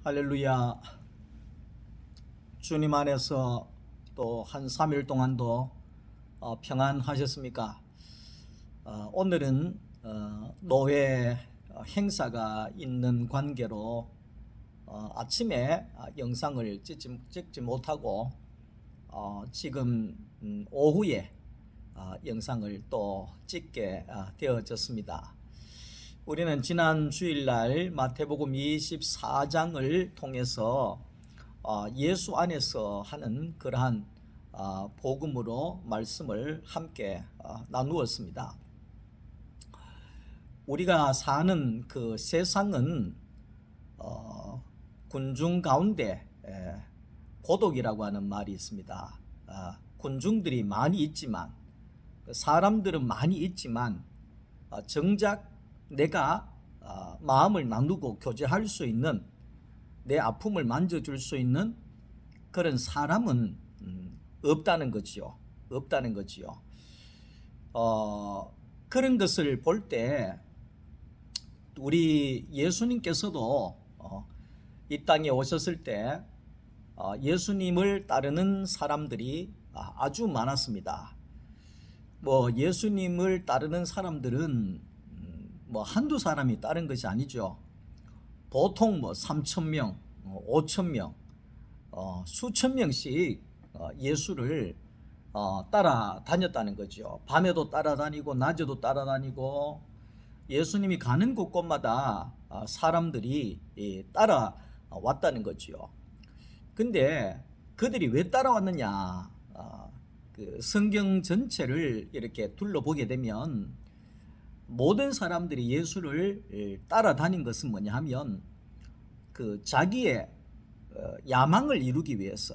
할렐루야. 주님 안에서 또 한 3일 동안도 평안하셨습니까? 오늘은 노회 행사가 있는 관계로 아침에 영상을 찍지 못하고 지금 오후에 영상을 또 찍게 되어졌습니다. 우리는 지난 주일날 마태복음 24장을 통해서 예수 안에서 하는 그러한 복음으로 말씀을 함께 나누었습니다. 우리가 사는 그 세상은 군중 가운데 고독이라고 하는 말이 있습니다. 군중들이 많이 있지만, 사람들은 많이 있지만 정작 내가 마음을 나누고 교제할 수 있는, 내 아픔을 만져줄 수 있는 그런 사람은 없다는 거지요. 없다는 거지요. 그런 것을 볼 때 우리 예수님께서도 이 땅에 오셨을 때 예수님을 따르는 사람들이 아주 많았습니다. 예수님을 따르는 사람들은 한두 사람이 따른 것이 아니죠. 보통 3,000명, 5,000명, 수천 명씩 예수를 따라다녔다는 거죠. 밤에도 따라다니고 낮에도 따라다니고 예수님이 가는 곳곳마다 사람들이 따라왔다는 거죠. 근데 그들이 왜 따라왔느냐? 그 성경 전체를 이렇게 둘러보게 되면 모든 사람들이 예수를 따라다닌 것은 뭐냐 하면 그 자기의 야망을 이루기 위해서,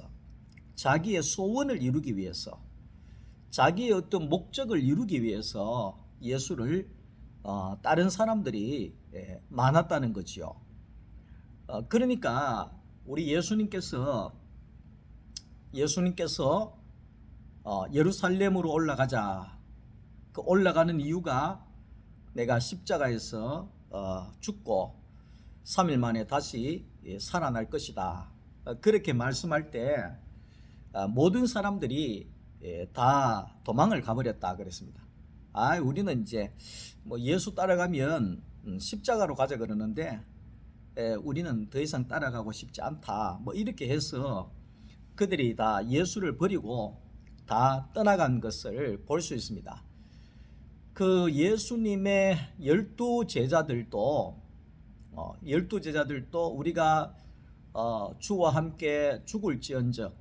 자기의 소원을 이루기 위해서, 자기의 어떤 목적을 이루기 위해서 예수를 따른 사람들이 많았다는 거지요. 그러니까 우리 예수님께서 예루살렘으로 올라가자. 그 올라가는 이유가 내가 십자가에서 죽고 3일 만에 다시 살아날 것이다. 그렇게 말씀할 때 모든 사람들이 다 도망을 가버렸다 그랬습니다. 우리는 이제 예수 따라가면 십자가로 가자 그러는데 우리는 더 이상 따라가고 싶지 않다. 이렇게 해서 그들이 다 예수를 버리고 다 떠나간 것을 볼 수 있습니다. 그 예수님의 12제자들도 우리가 주와 함께 죽을지언정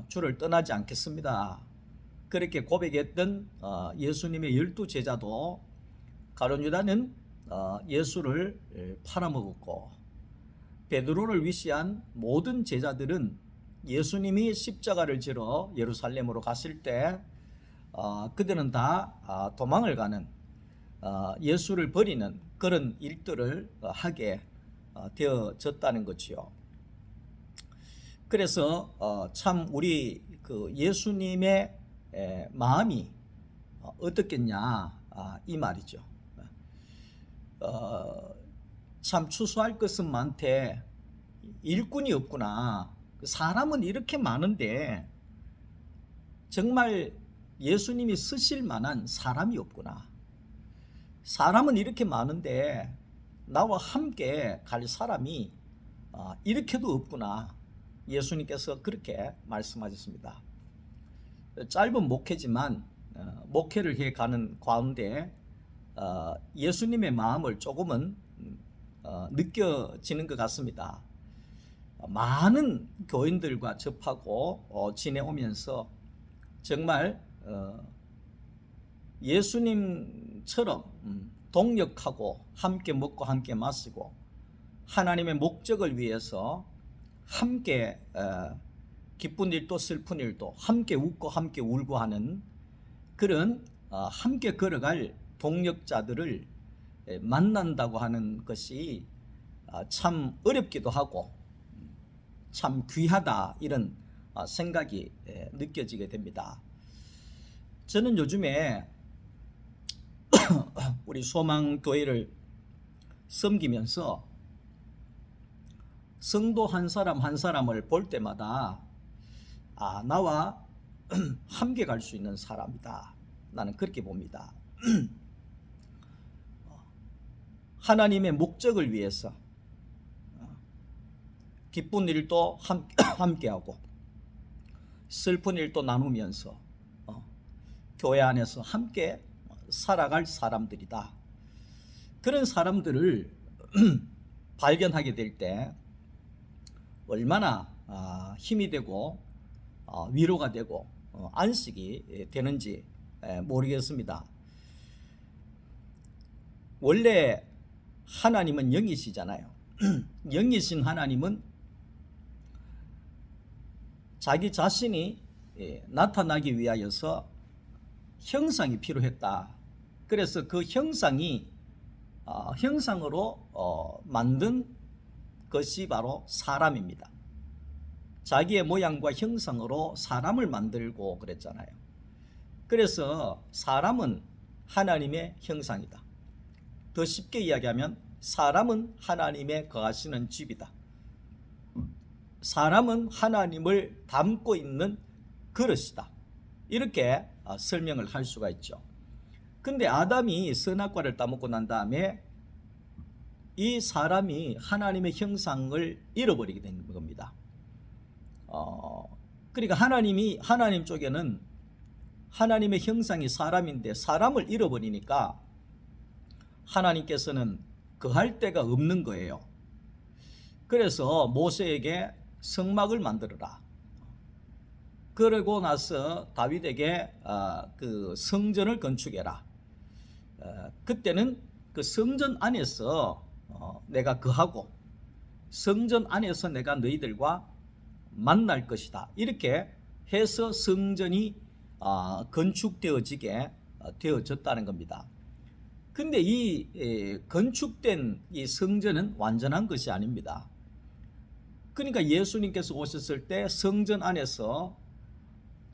주를 떠나지 않겠습니다. 그렇게 고백했던 예수님의 12제자도 가룟 유다는 예수를 팔아먹었고, 베드로를 위시한 모든 제자들은 예수님이 십자가를 지러 예루살렘으로 갔을 때 그들은 다 도망을 가는, 예수를 버리는 그런 일들을 하게 되어졌다는 거지요. 그래서 참 우리 그 예수님의 마음이 어떻겠냐 이 말이죠. 참 추수할 것은 많되 일꾼이 없구나. 사람은 이렇게 많은데 정말 예수님이 쓰실 만한 사람이 없구나. 사람은 이렇게 많은데 나와 함께 갈 사람이 이렇게도 없구나. 예수님께서 그렇게 말씀하셨습니다. 짧은 목회지만 목회를 해가는 가운데 예수님의 마음을 조금은 느껴지는 것 같습니다. 많은 교인들과 접하고 지내오면서 정말 예수님처럼 동역하고 함께 먹고 함께 마시고 하나님의 목적을 위해서 함께 기쁜 일도 슬픈 일도 함께 웃고 함께 울고 하는 그런 함께 걸어갈 동역자들을 만난다고 하는 것이 참 어렵기도 하고 참 귀하다, 이런 생각이 느껴지게 됩니다. 저는 요즘에 우리 소망교회를 섬기면서 성도 한 사람 한 사람을 볼 때마다 나와 함께 갈 수 있는 사람이다. 나는 그렇게 봅니다. 하나님의 목적을 위해서 기쁜 일도 함께하고 슬픈 일도 나누면서 교회 안에서 함께 살아갈 사람들이다. 그런 사람들을 발견하게 될 때 얼마나 힘이 되고 위로가 되고 안식이 되는지 모르겠습니다. 원래 하나님은 영이시잖아요. 영이신 하나님은 자기 자신이 나타나기 위하여서 형상이 필요했다. 그래서 그 형상으로 만든 것이 바로 사람입니다. 자기의 모양과 형상으로 사람을 만들고 그랬잖아요. 그래서 사람은 하나님의 형상이다. 더 쉽게 이야기하면 사람은 하나님의 거하시는 집이다. 사람은 하나님을 담고 있는 그릇이다. 이렇게 설명을 할 수가 있죠. 근데 아담이 선악과를 따먹고 난 다음에 이 사람이 하나님의 형상을 잃어버리게 된 겁니다. 그러니까 하나님 쪽에는 하나님의 형상이 사람인데 사람을 잃어버리니까 하나님께서는 거할 데가 없는 거예요. 그래서 모세에게 성막을 만들어라. 그러고 나서 다윗에게 그 성전을 건축해라. 그때는 그 성전 안에서 내가 거하고 성전 안에서 내가 너희들과 만날 것이다. 이렇게 해서 성전이 건축되어지게 되어졌다는 겁니다. 근데 이 건축된 이 성전은 완전한 것이 아닙니다. 그러니까 예수님께서 오셨을 때 성전 안에서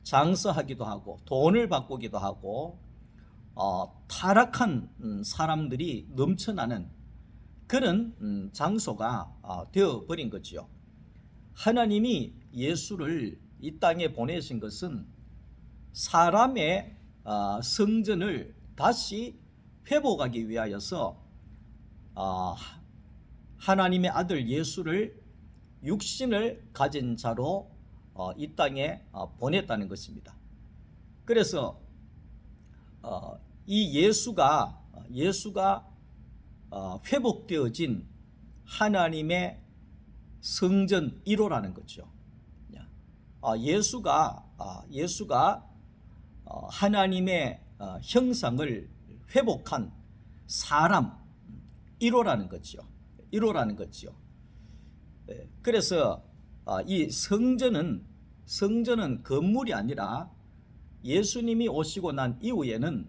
장사하기도 하고 돈을 바꾸기도 하고 타락한 사람들이 넘쳐나는 그런 장소가 되어버린 거죠. 하나님이 예수를 이 땅에 보내신 것은 사람의 성전을 다시 회복하기 위하여서 하나님의 아들 예수를 육신을 가진 자로 이 땅에 보냈다는 것입니다. 그래서 이 예수가 회복되어진 하나님의 성전 1호라는 거죠. 예수가 하나님의 형상을 회복한 사람 1호라는 거죠. 1호라는 거죠. 그래서 이 성전은 건물이 아니라 예수님이 오시고 난 이후에는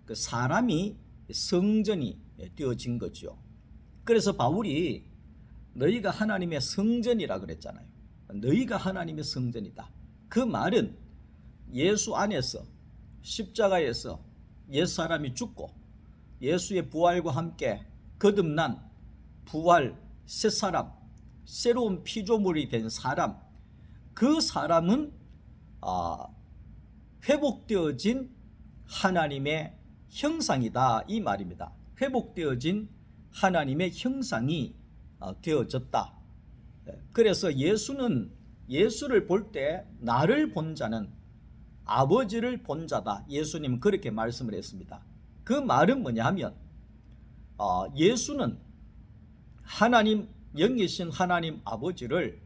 그 사람이 성전이 되어진 거죠. 그래서 바울이 너희가 하나님의 성전이라 그랬잖아요. 너희가 하나님의 성전이다. 그 말은 예수 안에서 십자가에서 옛사람이 죽고 예수의 부활과 함께 거듭난 부활 새사람, 새로운 피조물이 된 사람, 그 사람은 회복되어진 하나님의 형상이다, 이 말입니다. 회복되어진 하나님의 형상이 되어졌다. 그래서 예수를 볼 때 나를 본 자는 아버지를 본 자다. 예수님은 그렇게 말씀을 했습니다. 그 말은 뭐냐 하면 예수는 하나님, 영이신 하나님 아버지를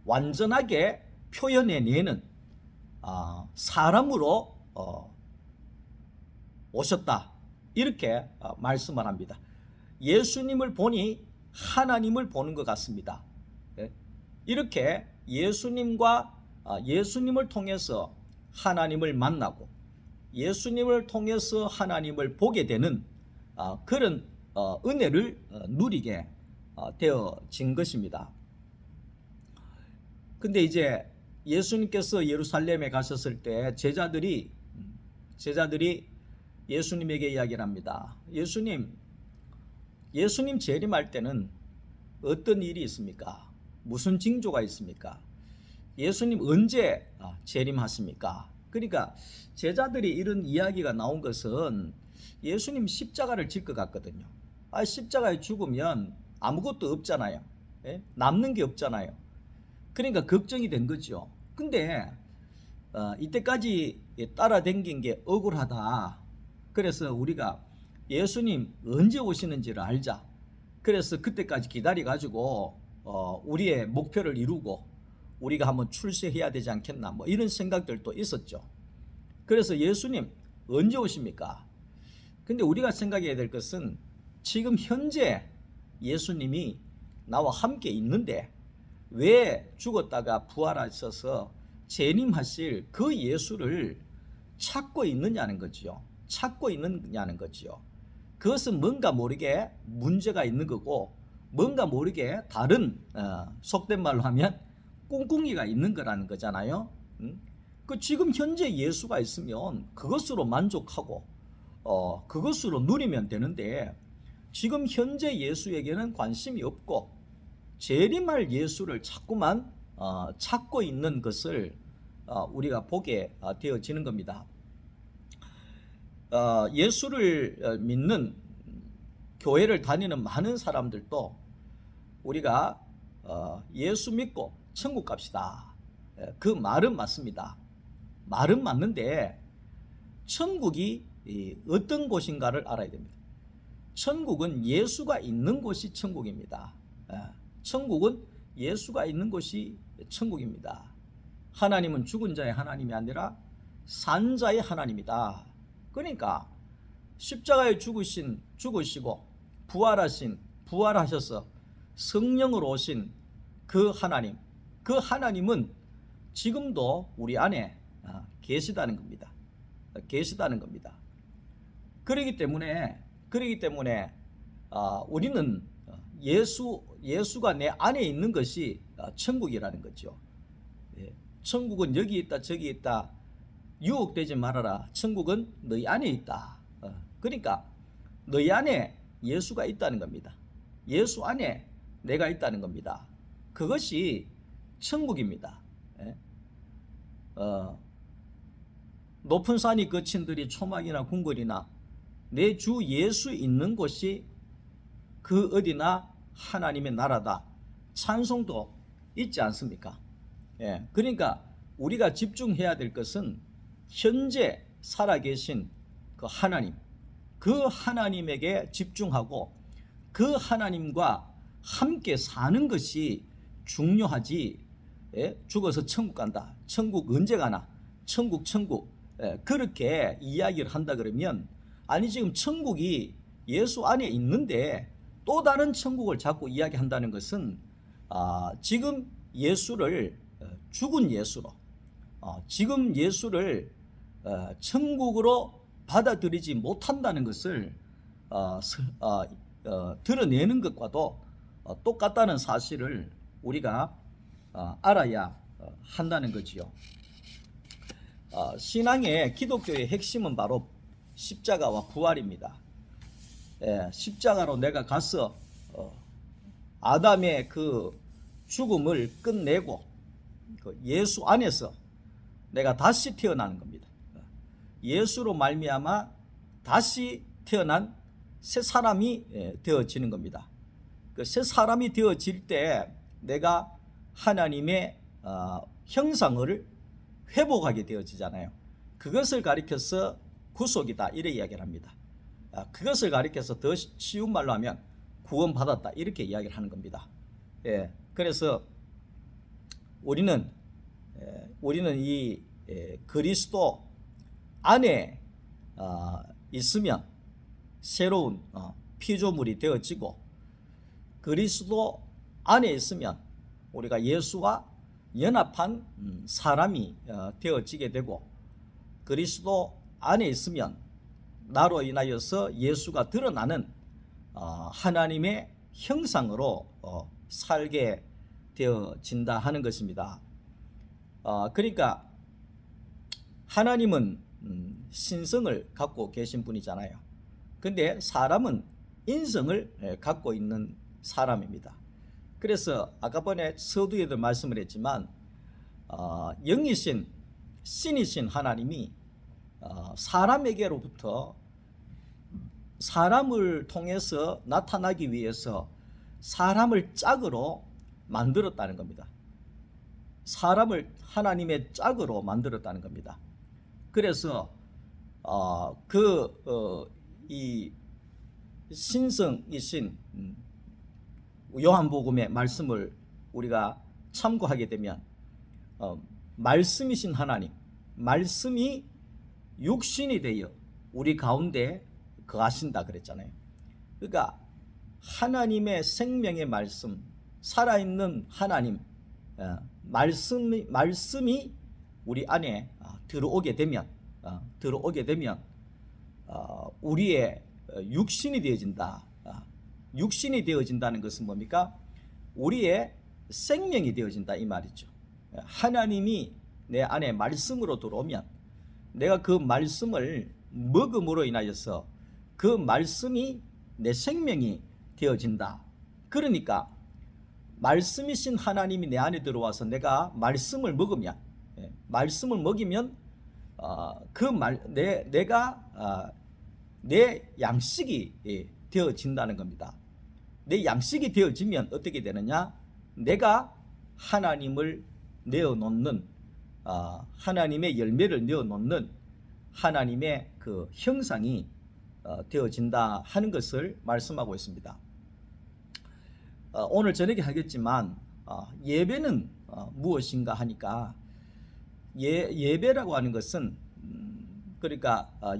완전하게 표현해내는 사람으로 오셨다. 이렇게 말씀을 합니다. 예수님을 보니 하나님을 보는 것 같습니다. 이렇게 예수님을 통해서 하나님을 만나고 예수님을 통해서 하나님을 보게 되는 그런 은혜를 누리게 되어진 것입니다. 근데 이제 예수님께서 예루살렘에 가셨을 때 제자들이 예수님에게 이야기를 합니다. 예수님 재림할 때는 어떤 일이 있습니까? 무슨 징조가 있습니까? 예수님 언제 재림하십니까? 그러니까 제자들이 이런 이야기가 나온 것은 예수님 십자가를 질 것 같거든요. 십자가에 죽으면 아무것도 없잖아요. 예? 남는 게 없잖아요. 그러니까 걱정이 된 거죠. 근데 이때까지 따라댕긴 게 억울하다. 그래서 우리가 예수님 언제 오시는지를 알자. 그래서 그때까지 기다려가지고 우리의 목표를 이루고 우리가 한번 출세해야 되지 않겠나, 뭐 이런 생각들도 있었죠. 그래서 예수님 언제 오십니까? 근데 우리가 생각해야 될 것은 지금 현재 예수님이 나와 함께 있는데 왜 죽었다가 부활하셔서 재림하실 그 예수를 찾고 있느냐는 거지요. 찾고 있느냐는 거지요. 그것은 뭔가 모르게 문제가 있는 거고, 뭔가 모르게 다른 속된 말로 하면 꿍꿍이가 있는 거라는 거잖아요. 그 지금 현재 예수가 있으면 그것으로 만족하고 그것으로 누리면 되는데, 지금 현재 예수에게는 관심이 없고 재림할 예수를 자꾸만 찾고 있는 것을 우리가 보게 되어지는 겁니다. 예수를 믿는 교회를 다니는 많은 사람들도 우리가 예수 믿고 천국 갑시다, 그 말은 맞습니다. 말은 맞는데 천국이 어떤 곳인가를 알아야 됩니다. 천국은 예수가 있는 곳이 천국입니다. 천국은 예수가 있는 곳이 천국입니다. 하나님은 죽은 자의 하나님이 아니라 산 자의 하나님이다. 그러니까 십자가에 죽으시고 부활하셔서 성령으로 오신 그 하나님, 그 하나님은 지금도 우리 안에 계시다는 겁니다. 계시다는 겁니다. 그렇기 때문에 우리는 예수가 내 안에 있는 것이 천국이라는 거죠. 천국은 여기 있다 저기 있다 유혹되지 말아라. 천국은 너희 안에 있다. 그러니까 너희 안에 예수가 있다는 겁니다. 예수 안에 내가 있다는 겁니다. 그것이 천국입니다. 높은 산이 거친들이 초막이나 궁궐이나 내 주 예수 있는 곳이 그 어디나 하나님의 나라다. 찬송도 있지 않습니까? 그러니까 우리가 집중해야 될 것은 현재 살아계신 그 하나님, 그 하나님에게 집중하고 그 하나님과 함께 사는 것이 중요하지. 죽어서 천국 간다, 천국 언제 가나, 천국 그렇게 이야기를 한다 그러면, 아니 지금 천국이 예수 안에 있는데 또 다른 천국을 자꾸 이야기한다는 것은 지금 예수를 죽은 예수로, 지금 예수를 천국으로 받아들이지 못한다는 것을 드러내는 것과도 똑같다는 사실을 우리가 알아야 한다는 거지요. 신앙의 기독교의 핵심은 바로 십자가와 부활입니다. 십자가로 내가 가서 아담의 그 죽음을 끝내고 그 예수 안에서 내가 다시 태어나는 겁니다. 예수로 말미암아 다시 태어난 새 사람이 되어지는 겁니다. 그 새 사람이 되어질 때 내가 하나님의 형상을 회복하게 되어지잖아요. 그것을 가리켜서 구속이다 이렇게 이야기를 합니다. 그것을 가리켜서 더 쉬운 말로 하면 구원받았다 이렇게 이야기를 하는 겁니다. 그래서 우리는 이 그리스도 안에 있으면 새로운 피조물이 되어지고, 그리스도 안에 있으면 우리가 예수와 연합한 사람이 되어지게 되고, 그리스도 안에 있으면 나로 인하여서 예수가 드러나는 하나님의 형상으로 살게 되어진다 하는 것입니다. 그러니까 하나님은 신성을 갖고 계신 분이잖아요. 근데 사람은 인성을 갖고 있는 사람입니다. 그래서 아까 전에 서두에도 말씀을 했지만 영이신 신이신 하나님이 사람에게로부터 사람을 통해서 나타나기 위해서 사람을 짝으로 만들었다는 겁니다. 사람을 하나님의 짝으로 만들었다는 겁니다. 그래서 이 신성이신 요한복음의 말씀을 우리가 참고하게 되면 말씀이신 하나님, 말씀이 육신이 되어 우리 가운데 거하신다 그랬잖아요. 그러니까 하나님의 생명의 말씀, 살아있는 하나님, 말씀이 우리 안에 들어오게 되면 우리의 육신이 되어진다. 육신이 되어진다는 것은 뭡니까? 우리의 생명이 되어진다 이 말이죠. 하나님이 내 안에 말씀으로 들어오면 내가 그 말씀을 먹음으로 인하여서 그 말씀이 내 생명이 되어진다. 그러니까 말씀이신 하나님이 내 안에 들어와서 내가 말씀을 먹으면, 말씀을 먹이면 내가 내 양식이 되어진다는 겁니다. 내 양식이 되어지면 어떻게 되느냐? 내가 하나님을 내어놓는, 하나님의 열매를 내어놓는 하나님의 그 형상이 되어진다 하는 것을 말씀하고 있습니다. 오늘 저녁에 하겠지만 예배는 무엇인가 하니까 예배라고 하는 것은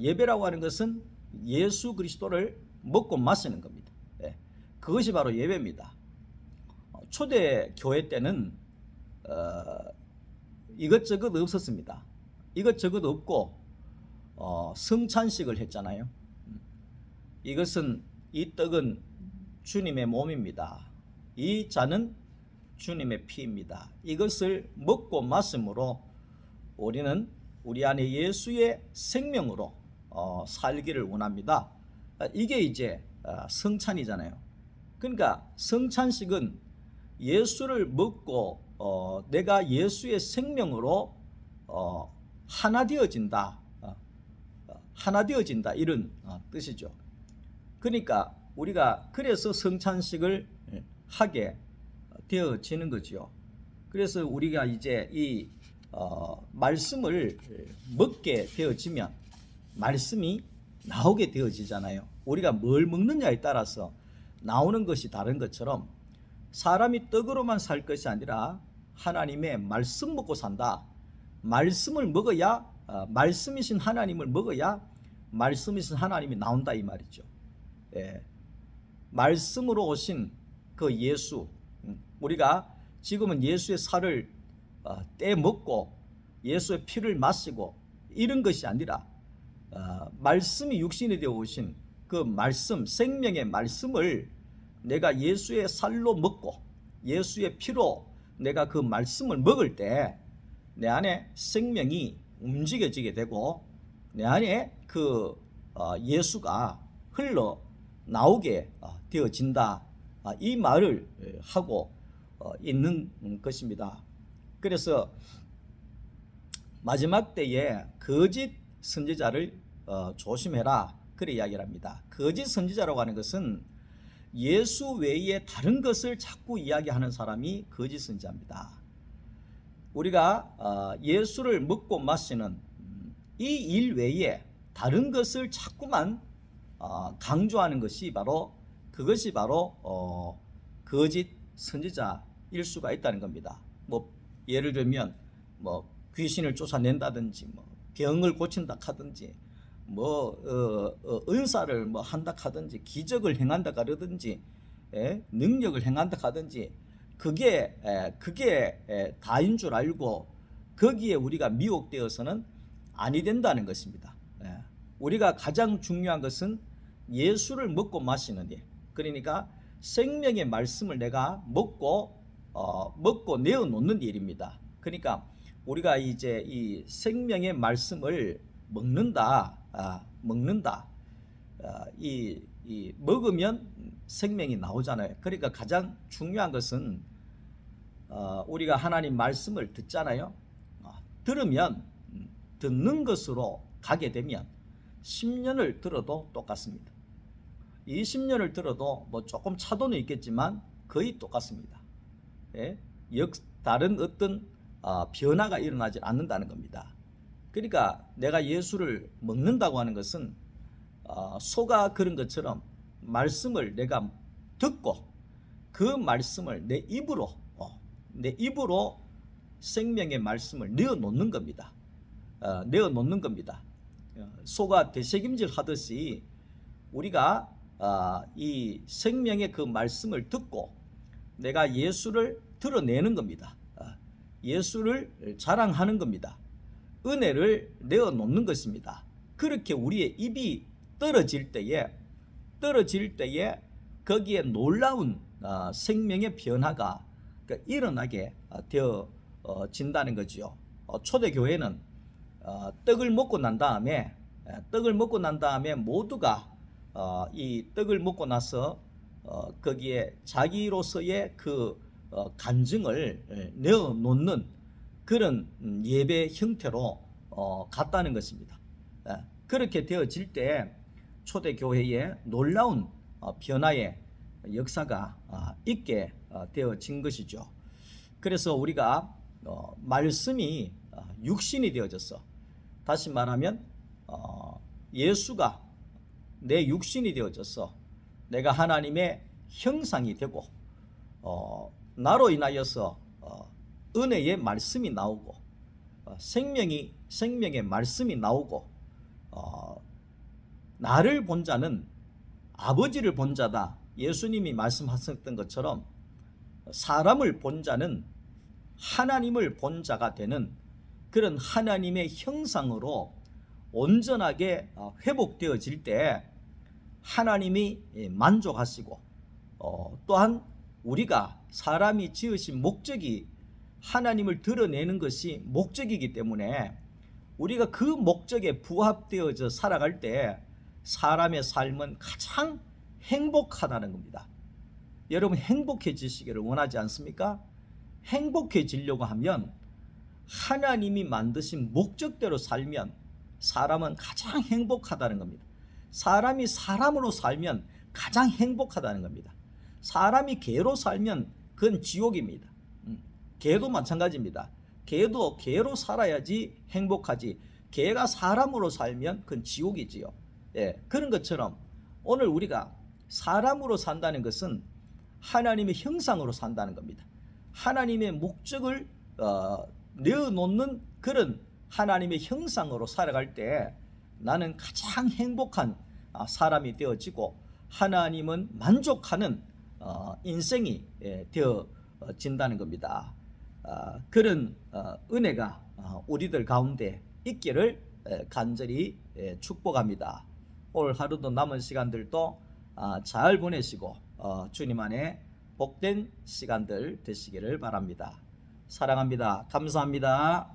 예배라고 하는 것은 예수 그리스도를 먹고 마시는 겁니다. 그것이 바로 예배입니다. 초대 교회 때는 이것저것 없었습니다. 이것저것 없고 성찬식을 했잖아요. 이 떡은 주님의 몸입니다. 이 잔은 주님의 피입니다. 이것을 먹고 마심으로 우리는 우리 안에 예수의 생명으로 살기를 원합니다. 이게 이제 성찬이잖아요. 그러니까 성찬식은 예수를 먹고 내가 예수의 생명으로 하나 되어진다. 하나 되어진다 이런 뜻이죠. 그러니까 우리가 그래서 성찬식을 하게 되어지는 거죠. 그래서 우리가 이제 이 말씀을 먹게 되어지면 말씀이 나오게 되어지잖아요. 우리가 뭘 먹느냐에 따라서 나오는 것이 다른 것처럼 사람이 떡으로만 살 것이 아니라 하나님의 말씀 먹고 산다. 말씀을 먹어야 말씀이신 하나님을 먹어야 말씀이신 하나님이 나온다 이 말이죠. 말씀으로 오신 그 예수, 우리가 지금은 예수의 살을 떼먹고 예수의 피를 마시고 이런 것이 아니라 말씀이 육신이 되어 오신 그 말씀, 생명의 말씀을 내가 예수의 살로 먹고 예수의 피로 내가 그 말씀을 먹을 때 내 안에 생명이 움직여지게 되고 내 안에 그 예수가 흘러 나오게 되어진다. 이 말을 하고 있는 것입니다. 그래서 마지막 때에 거짓 선지자를 조심해라 그렇게 이야기를 합니다. 거짓 선지자라고 하는 것은 예수 외에 다른 것을 자꾸 이야기하는 사람이 거짓 선지자입니다. 우리가 예수를 먹고 마시는 이 일 외에 다른 것을 자꾸만 강조하는 것이 그것이 바로 거짓 선지자일 수가 있다는 겁니다. 뭐 예를 들면 뭐 귀신을 쫓아낸다든지 뭐 병을 고친다 하든지 뭐 은사를 뭐 한다 하든지 기적을 행한다 하든지 능력을 행한다 하든지 그게 다인 줄 알고 거기에 우리가 미혹되어서는 아니 된다는 것입니다. 우리가 가장 중요한 것은 예수를 먹고 마시는 일. 그러니까 생명의 말씀을 내가 먹고 내어놓는 일입니다. 그러니까 우리가 이제 이 생명의 말씀을 먹는다. 이 먹으면 생명이 나오잖아요. 그러니까 가장 중요한 것은 우리가 하나님 말씀을 듣잖아요. 들으면 듣는 것으로 가게 되면 10년을 들어도 똑같습니다. 20년을 들어도 뭐 조금 차도는 있겠지만 거의 똑같습니다. 예? 다른 어떤 변화가 일어나지 않는다는 겁니다. 그러니까 내가 예수를 먹는다고 하는 것은 소가 그런 것처럼 말씀을 내가 듣고 그 말씀을 내 입으로 생명의 말씀을 내어 놓는 겁니다. 내어 놓는 겁니다. 소가 되새김질 하듯이 우리가 이 생명의 그 말씀을 듣고 내가 예수를 드러내는 겁니다. 예수를 자랑하는 겁니다. 은혜를 내어 놓는 것입니다. 그렇게 우리의 입이 떨어질 때에 거기에 놀라운 생명의 변화가 일어나게 되어진다는 거지요. 초대교회는 떡을 먹고 난 다음에 모두가 이 떡을 먹고 나서 거기에 자기로서의 그 간증을 내어 놓는 그런 예배 형태로 갔다는 것입니다. 그렇게 되어질 때 초대교회에 놀라운 변화의 역사가 있게 되어진 것이죠. 그래서 우리가 말씀이 육신이 되어졌어. 다시 말하면 예수가 내 육신이 되어졌어. 내가 하나님의 형상이 되고 나로 인하여서 은혜의 말씀이 나오고 생명의 말씀이 나오고 나를 본 자는 아버지를 본 자다. 예수님이 말씀하셨던 것처럼 사람을 본 자는 하나님을 본 자가 되는 그런 하나님의 형상으로 온전하게 회복되어질 때 하나님이 만족하시고 또한 우리가 사람이 지으신 목적이 하나님을 드러내는 것이 목적이기 때문에 우리가 그 목적에 부합되어져 살아갈 때 사람의 삶은 가장 행복하다는 겁니다. 여러분 행복해지시기를 원하지 않습니까? 행복해지려고 하면 하나님이 만드신 목적대로 살면 사람은 가장 행복하다는 겁니다. 사람이 사람으로 살면 가장 행복하다는 겁니다. 사람이 개로 살면 그건 지옥입니다. 개도 마찬가지입니다. 개도 개로 살아야지 행복하지 개가 사람으로 살면 그건 지옥이지요. 예, 그런 것처럼 오늘 우리가 사람으로 산다는 것은 하나님의 형상으로 산다는 겁니다. 하나님의 목적을 내어놓는 그런 하나님의 형상으로 살아갈 때 나는 가장 행복한 사람이 되어지고 하나님은 만족하는 인생이 되어진다는 겁니다. 그런 은혜가 우리들 가운데 있기를 간절히 축복합니다. 오늘 하루도 남은 시간들도 잘 보내시고 주님 안에 복된 시간들 되시기를 바랍니다. 사랑합니다. 감사합니다.